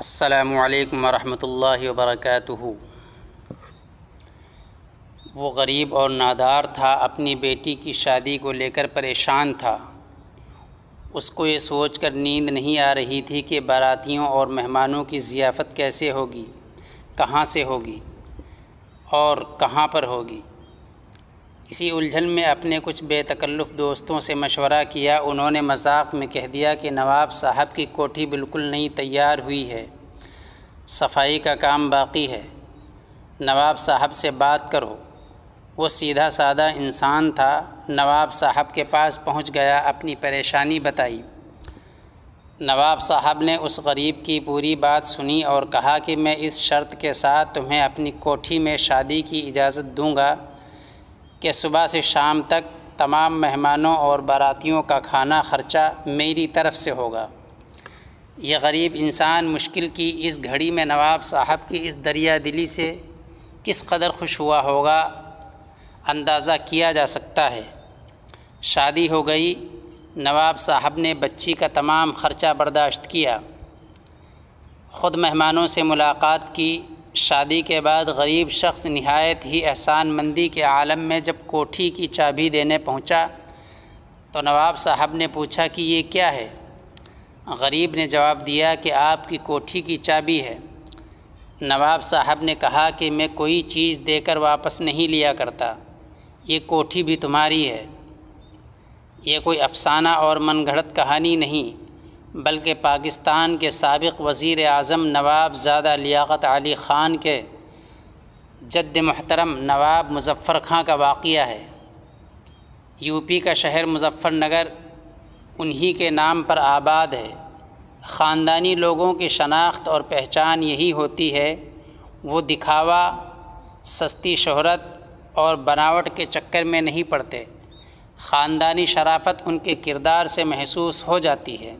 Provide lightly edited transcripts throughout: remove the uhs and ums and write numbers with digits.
السلام علیکم ورحمۃ اللہ وبرکاتہ۔ وہ غریب اور نادار تھا، اپنی بیٹی کی شادی کو لے کر پریشان تھا۔ اس کو یہ سوچ کر نیند نہیں آ رہی تھی کہ باراتیوں اور مہمانوں کی ضیافت کیسے ہوگی، کہاں سے ہوگی اور کہاں پر ہوگی۔ اسی الجھن میں اپنے کچھ بے تکلف دوستوں سے مشورہ کیا۔ انہوں نے مذاق میں کہہ دیا کہ نواب صاحب کی کوٹھی بالکل نہیں تیار ہوئی ہے، صفائی کا کام باقی ہے، نواب صاحب سے بات کرو۔ وہ سیدھا سادہ انسان تھا۔ نواب صاحب کے پاس پہنچ گیا، اپنی پریشانی بتائی۔ نواب صاحب نے اس غریب کی پوری بات سنی اور کہا کہ میں اس شرط کے ساتھ تمہیں اپنی کوٹھی میں شادی کی اجازت دوں گا کہ صبح سے شام تک تمام مہمانوں اور باراتیوں کا کھانا خرچہ میری طرف سے ہوگا۔ یہ غریب انسان مشکل کی اس گھڑی میں نواب صاحب کی اس دریا دلی سے کس قدر خوش ہوا ہوگا، اندازہ کیا جا سکتا ہے۔ شادی ہو گئی۔ نواب صاحب نے بچی کا تمام خرچہ برداشت کیا، خود مہمانوں سے ملاقات کی۔ شادی کے بعد غریب شخص نہایت ہی احسان مندی کے عالم میں جب کوٹھی کی چابی دینے پہنچا تو نواب صاحب نے پوچھا کہ یہ کیا ہے؟ غریب نے جواب دیا کہ آپ کی کوٹھی کی چابی ہے۔ نواب صاحب نے کہا کہ میں کوئی چیز دے کر واپس نہیں لیا کرتا، یہ کوٹھی بھی تمہاری ہے۔ یہ کوئی افسانہ اور من گھڑت کہانی نہیں، بلکہ پاکستان کے سابق وزیر اعظم نواب زادہ لیاقت علی خان کے جد محترم نواب مظفر خاں کا واقعہ ہے۔ یو پی کا شہر مظفر نگر انہی کے نام پر آباد ہے۔ خاندانی لوگوں کی شناخت اور پہچان یہی ہوتی ہے، وہ دکھاوا، سستی شہرت اور بناوٹ کے چکر میں نہیں پڑتے۔ خاندانی شرافت ان کے کردار سے محسوس ہو جاتی ہے۔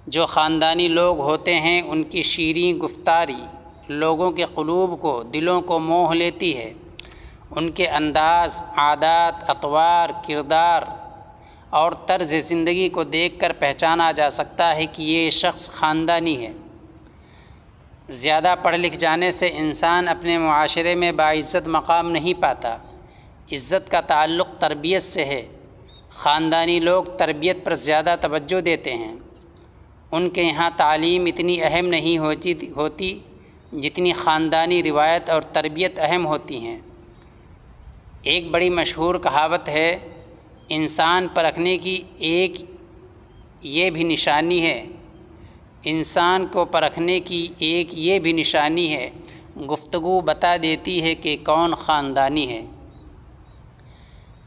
جو خاندانی لوگ ہوتے ہیں ان کی شیریں گفتاری لوگوں کے قلوب کو، دلوں کو موہ لیتی ہے۔ ان کے انداز، عادات، اطوار، کردار اور طرز زندگی کو دیکھ کر پہچانا جا سکتا ہے کہ یہ شخص خاندانی ہے۔ زیادہ پڑھ لکھ جانے سے انسان اپنے معاشرے میں باعزت مقام نہیں پاتا۔ عزت کا تعلق تربیت سے ہے۔ خاندانی لوگ تربیت پر زیادہ توجہ دیتے ہیں۔ ان کے یہاں تعلیم اتنی اہم نہیں ہوتی جتنی خاندانی روایت اور تربیت اہم ہوتی ہیں۔ ایک بڑی مشہور کہاوت ہے، انسان پرکھنے کی ایک یہ بھی نشانی ہے، انسان کو پرکھنے کی ایک یہ بھی نشانی ہے، گفتگو بتا دیتی ہے کہ کون خاندانی ہے۔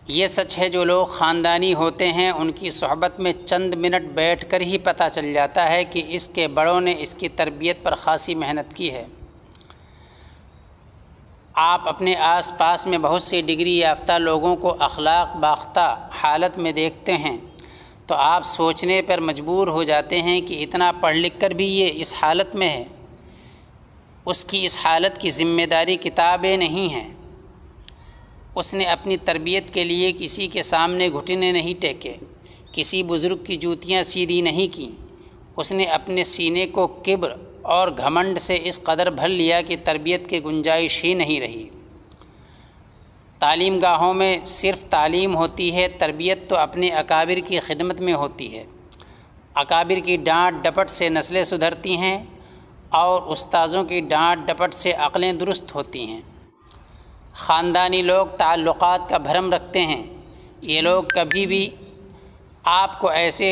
یہ سچ ہے، جو لوگ خاندانی ہوتے ہیں ان کی صحبت میں چند منٹ بیٹھ کر ہی پتہ چل جاتا ہے کہ اس کے بڑوں نے اس کی تربیت پر خاصی محنت کی ہے۔ آپ اپنے آس پاس میں بہت سی ڈگری یافتہ لوگوں کو اخلاق باختہ حالت میں دیکھتے ہیں تو آپ سوچنے پر مجبور ہو جاتے ہیں کہ اتنا پڑھ لکھ کر بھی یہ اس حالت میں ہے۔ اس کی اس حالت کی ذمہ داری کتابیں نہیں ہیں۔ اس نے اپنی تربیت کے لیے کسی کے سامنے گھٹنے نہیں ٹیکے، کسی بزرگ کی جوتیاں سیدھی نہیں کیں۔ اس نے اپنے سینے کو کبر اور گھمنڈ سے اس قدر بھر لیا کہ تربیت کی گنجائش ہی نہیں رہی۔ تعلیم گاہوں میں صرف تعلیم ہوتی ہے، تربیت تو اپنے اکابر کی خدمت میں ہوتی ہے۔ اکابر کی ڈانٹ ڈپٹ سے نسلیں سدھرتی ہیں اور استاذوں کی ڈانٹ ڈپٹ سے عقلیں درست ہوتی ہیں۔ خاندانی لوگ تعلقات کا بھرم رکھتے ہیں۔ یہ لوگ کبھی بھی آپ کو ایسے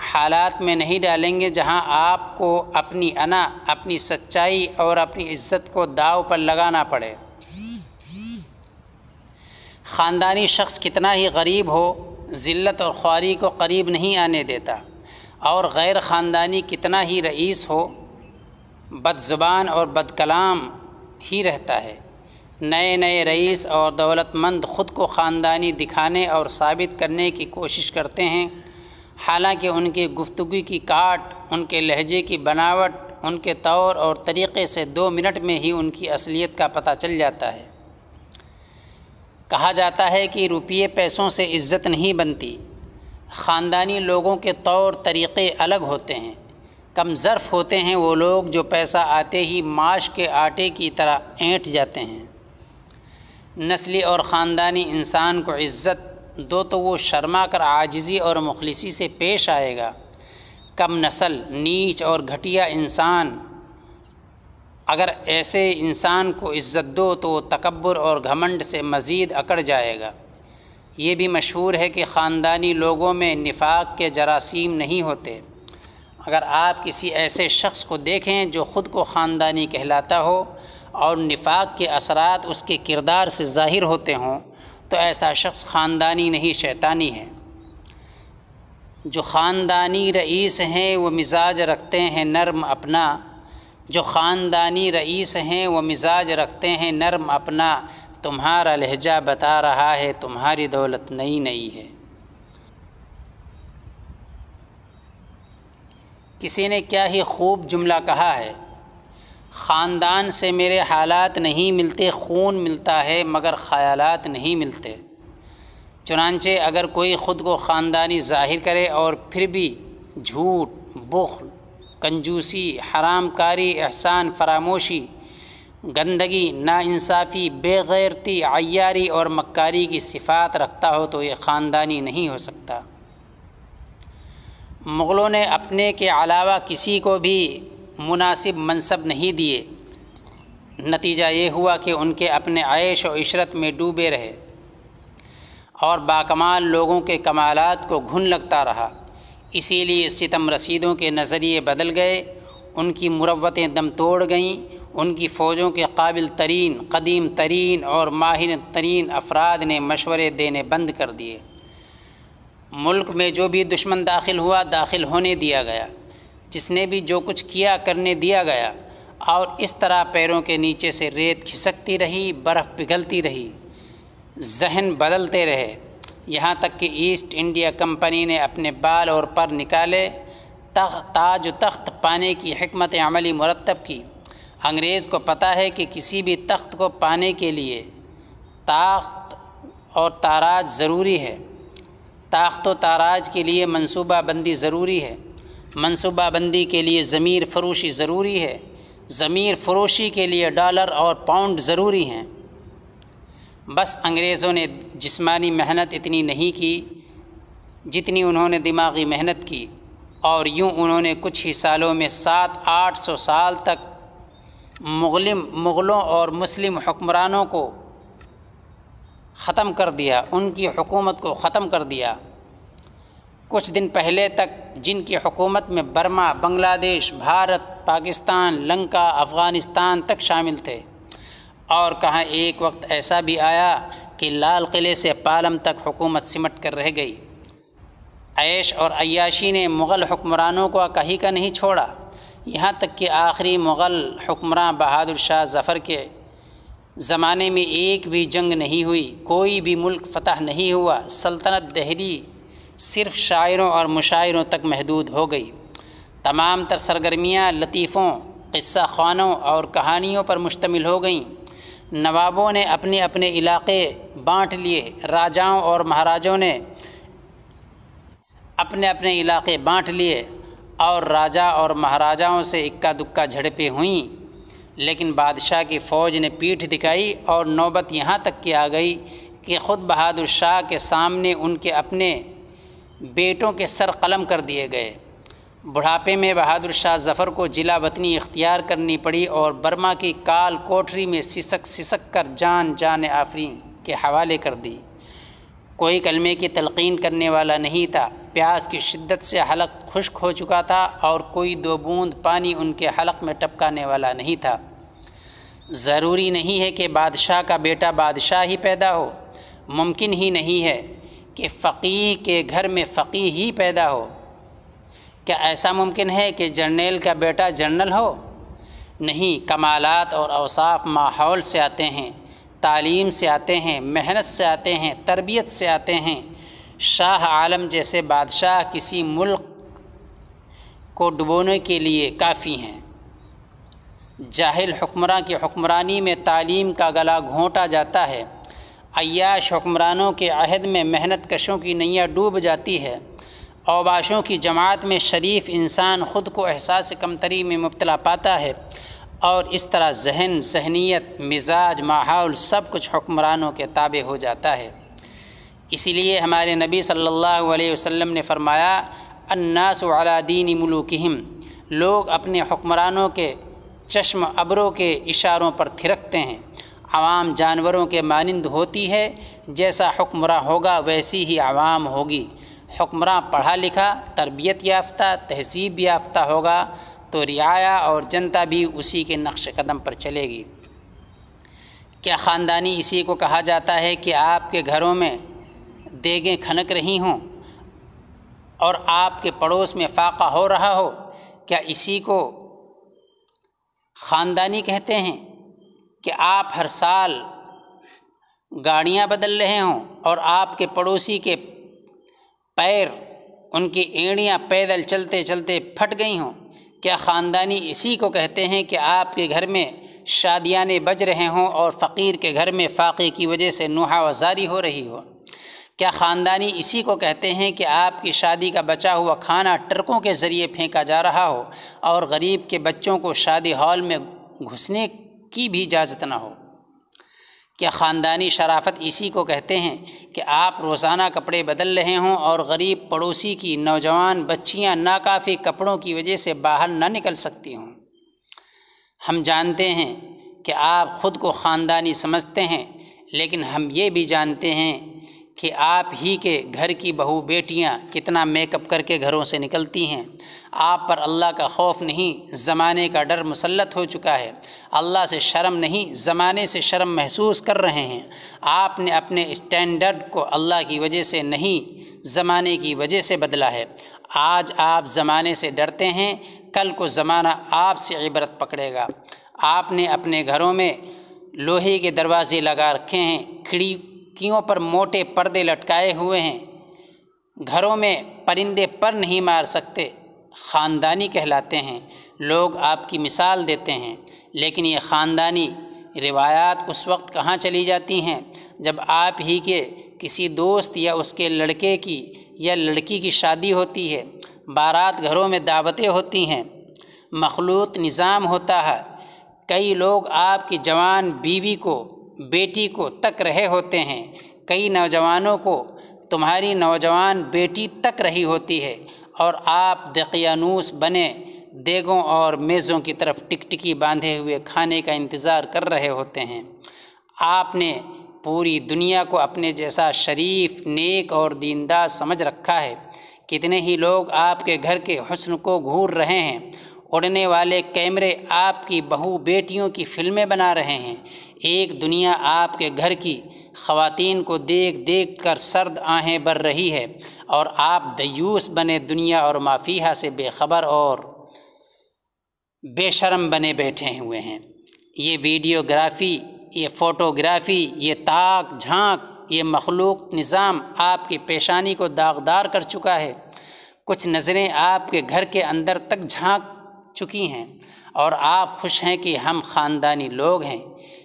حالات میں نہیں ڈالیں گے جہاں آپ کو اپنی انا، اپنی سچائی اور اپنی عزت کو داؤ پر لگانا پڑے۔ خاندانی شخص کتنا ہی غریب ہو، ذلت اور خواری کو قریب نہیں آنے دیتا، اور غیر خاندانی کتنا ہی رئیس ہو، بد زبان اور بد کلام ہی رہتا ہے۔ نئے نئے رئیس اور دولت مند خود کو خاندانی دکھانے اور ثابت کرنے کی کوشش کرتے ہیں، حالانکہ ان کی گفتگو کی کاٹ، ان کے لہجے کی بناوٹ، ان کے طور اور طریقے سے 2 منٹ میں ہی ان کی اصلیت کا پتہ چل جاتا ہے۔ کہا جاتا ہے کہ روپیے پیسوں سے عزت نہیں بنتی، خاندانی لوگوں کے طور طریقے الگ ہوتے ہیں۔ کم ظرف ہوتے ہیں وہ لوگ جو پیسہ آتے ہی ماش کے آٹے کی طرح اینٹ جاتے ہیں۔ نسلی اور خاندانی انسان کو عزت دو تو وہ شرما کر عاجزی اور مخلصی سے پیش آئے گا۔ کم نسل، نیچ اور گھٹیا انسان اگر ایسے انسان کو عزت دو تو وہ تکبر اور گھمنڈ سے مزید اکڑ جائے گا۔ یہ بھی مشہور ہے کہ خاندانی لوگوں میں نفاق کے جراثیم نہیں ہوتے۔ اگر آپ کسی ایسے شخص کو دیکھیں جو خود کو خاندانی کہلاتا ہو اور نفاق کے اثرات اس کے کردار سے ظاہر ہوتے ہوں تو ایسا شخص خاندانی نہیں شیطانی ہے۔ جو خاندانی رئیس ہیں وہ مزاج رکھتے ہیں نرم اپنا، جو خاندانی رئیس ہیں وہ مزاج رکھتے ہیں نرم اپنا، تمہارا لہجہ بتا رہا ہے تمہاری دولت نئی نئی ہے۔ کسی نے کیا ہی خوب جملہ کہا ہے، خاندان سے میرے حالات نہیں ملتے، خون ملتا ہے مگر خیالات نہیں ملتے۔ چنانچہ اگر کوئی خود کو خاندانی ظاہر کرے اور پھر بھی جھوٹ، بخل، کنجوسی، حرام کاری، احسان فراموشی، گندگی، ناانصافی، بے غیرتی، عیاری اور مکاری کی صفات رکھتا ہو تو یہ خاندانی نہیں ہو سکتا۔ مغلوں نے اپنے کے علاوہ کسی کو بھی مناسب منصب نہیں دیے، نتیجہ یہ ہوا کہ ان کے اپنے عیش و عشرت میں ڈوبے رہے اور باکمال لوگوں کے کمالات کو گھن لگتا رہا۔ اسی لیے ستم رسیدوں کے نظریے بدل گئے، ان کی مروتیں دم توڑ گئیں، ان کی فوجوں کے قابل ترین، قدیم ترین اور ماہر ترین افراد نے مشورے دینے بند کر دیے۔ ملک میں جو بھی دشمن داخل ہوا داخل ہونے دیا گیا، جس نے بھی جو کچھ کیا کرنے دیا گیا، اور اس طرح پیروں کے نیچے سے ریت کھسکتی رہی، برف پگھلتی رہی، ذہن بدلتے رہے، یہاں تک کہ ایسٹ انڈیا کمپنی نے اپنے بال اور پر نکالے، تاج و تخت پانے کی حکمت عملی مرتب کی۔ انگریز کو پتہ ہے کہ کسی بھی تخت کو پانے کے لیے تاخت اور تاراج ضروری ہے، تاخت و تاراج کے لیے منصوبہ بندی ضروری ہے، منصوبہ بندی کے لیے ضمیر فروشی ضروری ہے، ضمیر فروشی کے لیے ڈالر اور پاؤنڈ ضروری ہیں۔ بس انگریزوں نے جسمانی محنت اتنی نہیں کی جتنی انہوں نے دماغی محنت کی، اور یوں انہوں نے کچھ ہی سالوں میں 700-800 سال تک مغلوں اور مسلم حکمرانوں کو ختم کر دیا، ان کی حکومت کو ختم کر دیا۔ کچھ دن پہلے تک جن کی حکومت میں برما، بنگلہ دیش، بھارت، پاکستان، لنکا، افغانستان تک شامل تھے، اور کہاں ایک وقت ایسا بھی آیا کہ لال قلعے سے پالم تک حکومت سمٹ کر رہ گئی۔ عیش اور عیاشی نے مغل حکمرانوں کو کہیں کا نہیں چھوڑا، یہاں تک کہ آخری مغل حکمراں بہادر شاہ ظفر کے زمانے میں ایک بھی جنگ نہیں ہوئی، کوئی بھی ملک فتح نہیں ہوا، سلطنت دہلی صرف شاعروں اور مشاعروں تک محدود ہو گئی۔ تمام تر سرگرمیاں لطیفوں، قصہ خوانوں اور کہانیوں پر مشتمل ہو گئیں۔ نوابوں نے اپنے اپنے علاقے بانٹ لیے، راجاؤں اور مہاراجوں نے اپنے اپنے علاقے بانٹ لیے، اور راجا اور مہاراجاؤں سے اکا دکا جھڑپیں ہوئیں، لیکن بادشاہ کی فوج نے پیٹھ دکھائی، اور نوبت یہاں تک کہ آ گئی کہ خود بہادر شاہ کے سامنے ان کے اپنے بیٹوں کے سر قلم کر دیے گئے۔ بڑھاپے میں بہادر شاہ ظفر کو جلا وطنی اختیار کرنی پڑی اور برما کی کال کوٹری میں سسک سسک کر جان آفرین کے حوالے کر دی۔ کوئی کلمے کی تلقین کرنے والا نہیں تھا، پیاس کی شدت سے حلق خشک ہو چکا تھا، اور کوئی 2 بوند پانی ان کے حلق میں ٹپکانے والا نہیں تھا۔ ضروری نہیں ہے کہ بادشاہ کا بیٹا بادشاہ ہی پیدا ہو، ممکن ہی نہیں ہے کہ فقیہ کے گھر میں فقیہ ہی پیدا ہو۔ کیا ایسا ممکن ہے کہ جرنیل کا بیٹا جنرل ہو؟ نہیں، کمالات اور اوصاف ماحول سے آتے ہیں، تعلیم سے آتے ہیں، محنت سے آتے ہیں، تربیت سے آتے ہیں۔ شاہ عالم جیسے بادشاہ کسی ملک کو ڈبونے کے لیے کافی ہیں۔ جاہل حکمراں کی حکمرانی میں تعلیم کا گلا گھونٹا جاتا ہے، عیاش حکمرانوں کے عہد میں محنت کشوں کی نینیا ڈوب جاتی ہے، اوباشوں کی جماعت میں شریف انسان خود کو احساس کمتری میں مبتلا پاتا ہے، اور اس طرح ذہنیت، مزاج، ماحول سب کچھ حکمرانوں کے تابع ہو جاتا ہے۔ اسی لیے ہمارے نبی صلی اللہ علیہ وسلم نے فرمایا، الناس علی دین ملوکہم، لوگ اپنے حکمرانوں کے چشم ابروں کے اشاروں پر تھرکتے ہیں۔ عوام جانوروں کے مانند ہوتی ہے، جیسا حکمراں ہوگا ویسی ہی عوام ہوگی۔ حکمراں پڑھا لکھا، تربیت یافتہ، تہذیب یافتہ ہوگا تو رعایا اور جنتا بھی اسی کے نقش قدم پر چلے گی۔ کیا خاندانی اسی کو کہا جاتا ہے کہ آپ کے گھروں میں دیگیں کھنک رہی ہوں اور آپ کے پڑوس میں فاقہ ہو رہا ہو؟ کیا اسی کو خاندانی کہتے ہیں کہ آپ ہر سال گاڑیاں بدل رہے ہوں اور آپ کے پڑوسی کے پیر، ان کی اینڑیاں پیدل چلتے چلتے پھٹ گئی ہوں؟ کیا خاندانی اسی کو کہتے ہیں کہ آپ کے گھر میں شادیانے بج رہے ہوں اور فقیر کے گھر میں فاقے کی وجہ سے نوحہ وزاری ہو رہی ہو؟ کیا خاندانی اسی کو کہتے ہیں کہ آپ کی شادی کا بچا ہوا کھانا ٹرکوں کے ذریعے پھینکا جا رہا ہو اور غریب کے بچوں کو شادی ہال میں گھسنے کی بھی اجازت نہ ہو؟ کیا خاندانی شرافت اسی کو کہتے ہیں کہ آپ روزانہ کپڑے بدل رہے ہوں اور غریب پڑوسی کی نوجوان بچیاں ناکافی کپڑوں کی وجہ سے باہر نہ نکل سکتی ہوں؟ ہم جانتے ہیں کہ آپ خود کو خاندانی سمجھتے ہیں، لیکن ہم یہ بھی جانتے ہیں کہ آپ ہی کے گھر کی بہو بیٹیاں کتنا میک اپ کر کے گھروں سے نکلتی ہیں۔ آپ پر اللہ کا خوف نہیں، زمانے کا ڈر مسلط ہو چکا ہے۔ اللہ سے شرم نہیں، زمانے سے شرم محسوس کر رہے ہیں۔ آپ نے اپنے اسٹینڈرڈ کو اللہ کی وجہ سے نہیں، زمانے کی وجہ سے بدلا ہے۔ آج آپ زمانے سے ڈرتے ہیں، کل کو زمانہ آپ سے عبرت پکڑے گا۔ آپ نے اپنے گھروں میں لوہے کے دروازے لگا رکھے ہیں، کھڑکیوں پر موٹے پردے لٹکائے ہوئے ہیں، گھروں میں پرندے پر نہیں مار سکتے۔ خاندانی کہلاتے ہیں، لوگ آپ کی مثال دیتے ہیں، لیکن یہ خاندانی روایات اس وقت کہاں چلی جاتی ہیں جب آپ ہی کے کسی دوست یا اس کے لڑکے کی یا لڑکی کی شادی ہوتی ہے، بارات گھروں میں دعوتیں ہوتی ہیں، مخلوط نظام ہوتا ہے۔ کئی لوگ آپ کی جوان بیوی کو، بیٹی کو تک رہے ہوتے ہیں، کئی نوجوانوں کو تمہاری نوجوان بیٹی تک رہی ہوتی ہے، اور آپ دقیانوس بنے دیگوں اور میزوں کی طرف ٹکٹکی باندھے ہوئے کھانے کا انتظار کر رہے ہوتے ہیں۔ آپ نے پوری دنیا کو اپنے جیسا شریف، نیک اور دیندار سمجھ رکھا ہے۔ کتنے ہی لوگ آپ کے گھر کے حسن کو گھور رہے ہیں، اڑنے والے کیمرے آپ کی بہو بیٹیوں کی فلمیں بنا رہے ہیں۔ ایک دنیا آپ کے گھر کی خواتین کو دیکھ دیکھ کر سرد آہیں بر رہی ہے، اور آپ دیوس بنے دنیا اور ما فیہا سے بے خبر اور بے شرم بنے بیٹھے ہوئے ہیں۔ یہ ویڈیوگرافی، یہ فوٹوگرافی، یہ تاک جھانک، یہ مخلوق نظام آپ کی پیشانی کو داغدار کر چکا ہے۔ کچھ نظریں آپ کے گھر کے اندر تک جھانک چکی ہیں، اور آپ خوش ہیں کہ ہم خاندانی لوگ ہیں۔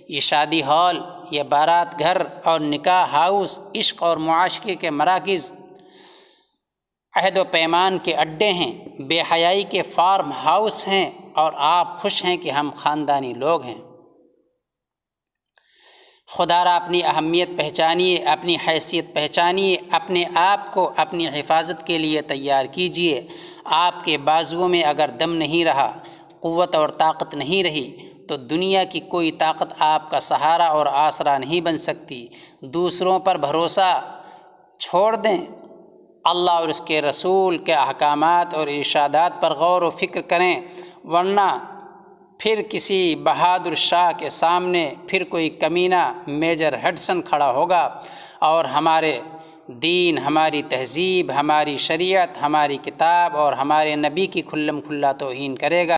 یہ شادی ہال، یہ بارات گھر اور نکاح ہاؤس عشق اور معاشقے کے مراکز، عہد و پیمان کے اڈے ہیں، بے حیائی کے فارم ہاؤس ہیں، اور آپ خوش ہیں کہ ہم خاندانی لوگ ہیں۔ خدا را اپنی اہمیت پہچانیے، اپنی حیثیت پہچانیے، اپنے آپ کو اپنی حفاظت کے لیے تیار کیجیے۔ آپ کے بازوؤں میں اگر دم نہیں رہا، قوت اور طاقت نہیں رہی، تو دنیا کی کوئی طاقت آپ کا سہارا اور آسرا نہیں بن سکتی۔ دوسروں پر بھروسہ چھوڑ دیں، اللہ اور اس کے رسول کے احکامات اور ارشادات پر غور و فکر کریں، ورنہ پھر کسی بہادر شاہ کے سامنے پھر کوئی کمینہ میجر ہڈسن کھڑا ہوگا اور ہمارے دین، ہماری تہذیب، ہماری شریعت، ہماری کتاب اور ہمارے نبی کی کھلم کھلا توہین کرے گا۔